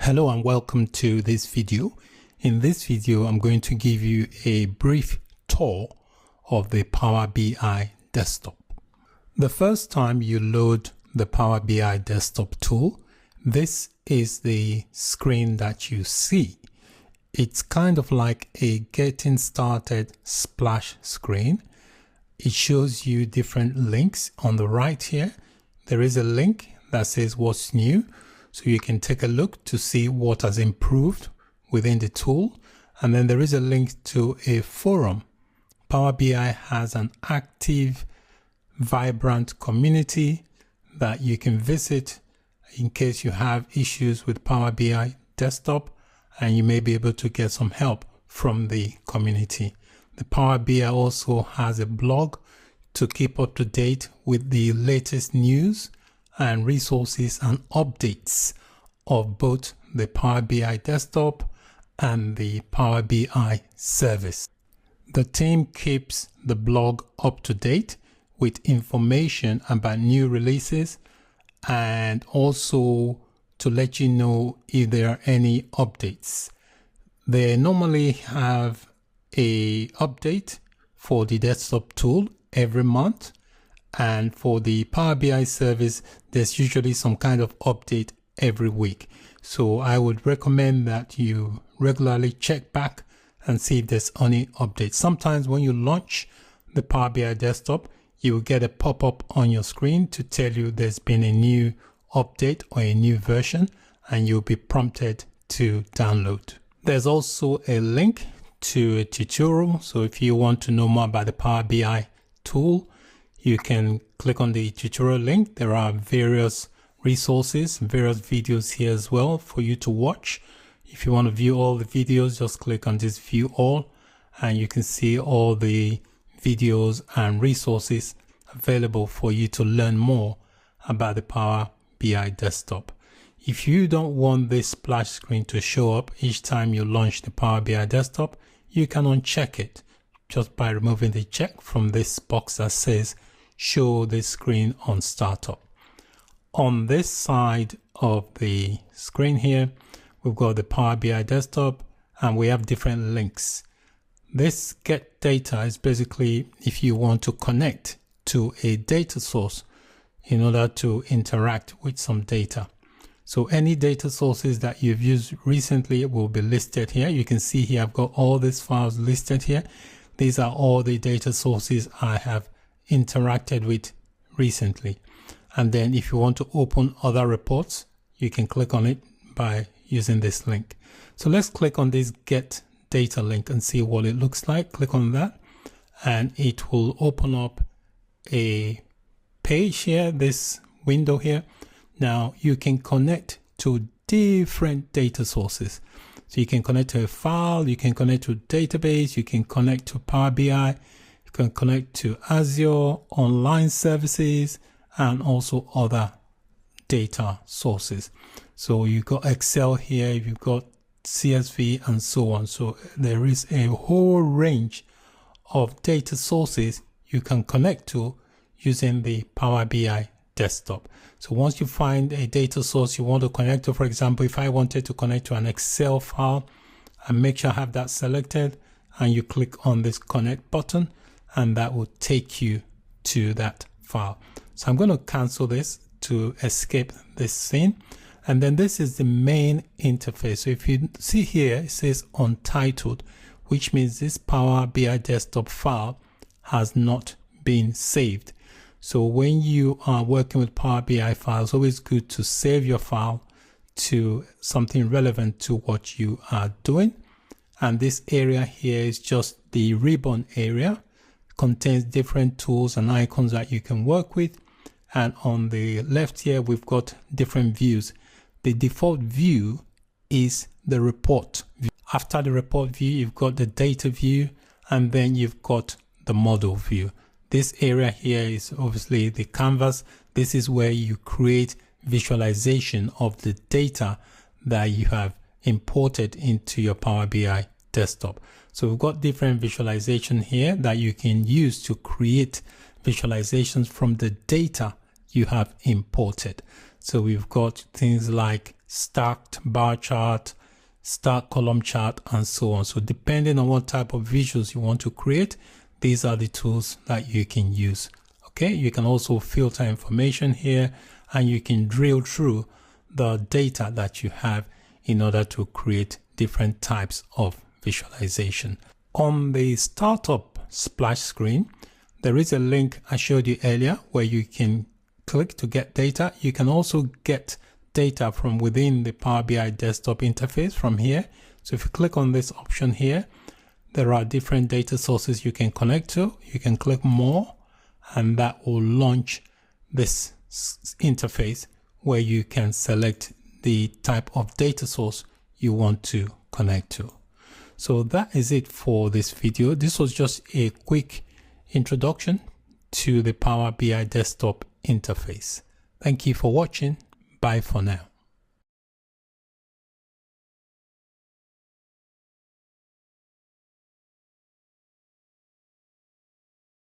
Hello and welcome to this video. In this video, I'm going to give you a brief tour of the Power BI desktop. The first time you load the Power BI desktop tool, this is the screen that you see. It's kind of like a getting started splash screen. It shows you different links on the right here. There is a link that says what's new. So you can take a look to see what has improved within the tool. And then there is a link to a forum. Power BI has an active, vibrant community that you can visit in case you have issues with Power BI desktop, and you may be able to get some help from the community. The Power BI also has a blog to keep up to date with the latest news and resources and updates of both the Power BI desktop and the Power BI service. The team keeps the blog up to date with information about new releases and also to let you know if there are any updates. They normally have an update for the desktop tool every month. And for the Power BI service, there's usually some kind of update every week. So I would recommend that you regularly check back and see if there's any updates. Sometimes when you launch the Power BI desktop, you will get a pop-up on your screen to tell you there's been a new update or a new version, and you'll be prompted to download. There's also a link to a tutorial. So if you want to know more about the Power BI tool, you can click on the tutorial link. There are various resources, various videos here as well for you to watch. If you want to view all the videos, just click on this view all, and you can see all the videos and resources available for you to learn more about the Power BI desktop. If you don't want this splash screen to show up each time you launch the Power BI desktop, you can uncheck it just by removing the check from this box that says show this screen on startup. On this side of the screen here, we've got the Power BI desktop and we have different links. This get data is basically if you want to connect to a data source in order to interact with some data. So any data sources that you've used recently will be listed here. You can see here I've got all these files listed here. These are all the data sources I have interacted with recently. And then if you want to open other reports, you can click on it by using this link. So let's click on this get data link and see what it looks like. Click on that and it will open up a page here, this window here. Now you can connect to different data sources. So you can connect to a file, you can connect to a database, you can connect to Power BI, you can connect to Azure, online services, and also other data sources. So you've got Excel here, you've got CSV and so on. So there is a whole range of data sources you can connect to using the Power BI desktop. So once you find a data source you want to connect to, for example, if I wanted to connect to an Excel file, and make sure I have that selected, and you click on this connect button and that will take you to that file. So I'm going to cancel this to escape this scene. And then this is the main interface. So if you see here, it says untitled, which means this Power BI desktop file has not been saved. So when you are working with Power BI files, it's always good to save your file to something relevant to what you are doing. And this area here is just the ribbon area. It contains different tools and icons that you can work with. And on the left here, we've got different views. The default view is the report view. After the report view, you've got the data view, and then you've got the model view. This area here is obviously the canvas. This is where you create visualization of the data that you have imported into your Power BI desktop. So we've got different visualization here that you can use to create visualizations from the data you have imported. So we've got things like stacked bar chart, stacked column chart, and so on. So depending on what type of visuals you want to create, these are the tools that you can use. Okay, you can also filter information here, and you can drill through the data that you have in order to create different types of visualization. On the startup splash screen, there is a link I showed you earlier where you can click to get data. You can also get data from within the Power BI desktop interface from here. So if you click on this option here, there are different data sources you can connect to. You can click more, and that will launch this interface where you can select the type of data source you want to connect to. So that is it for this video. This was just a quick introduction to the Power BI desktop interface. Thank you for watching. Bye for now.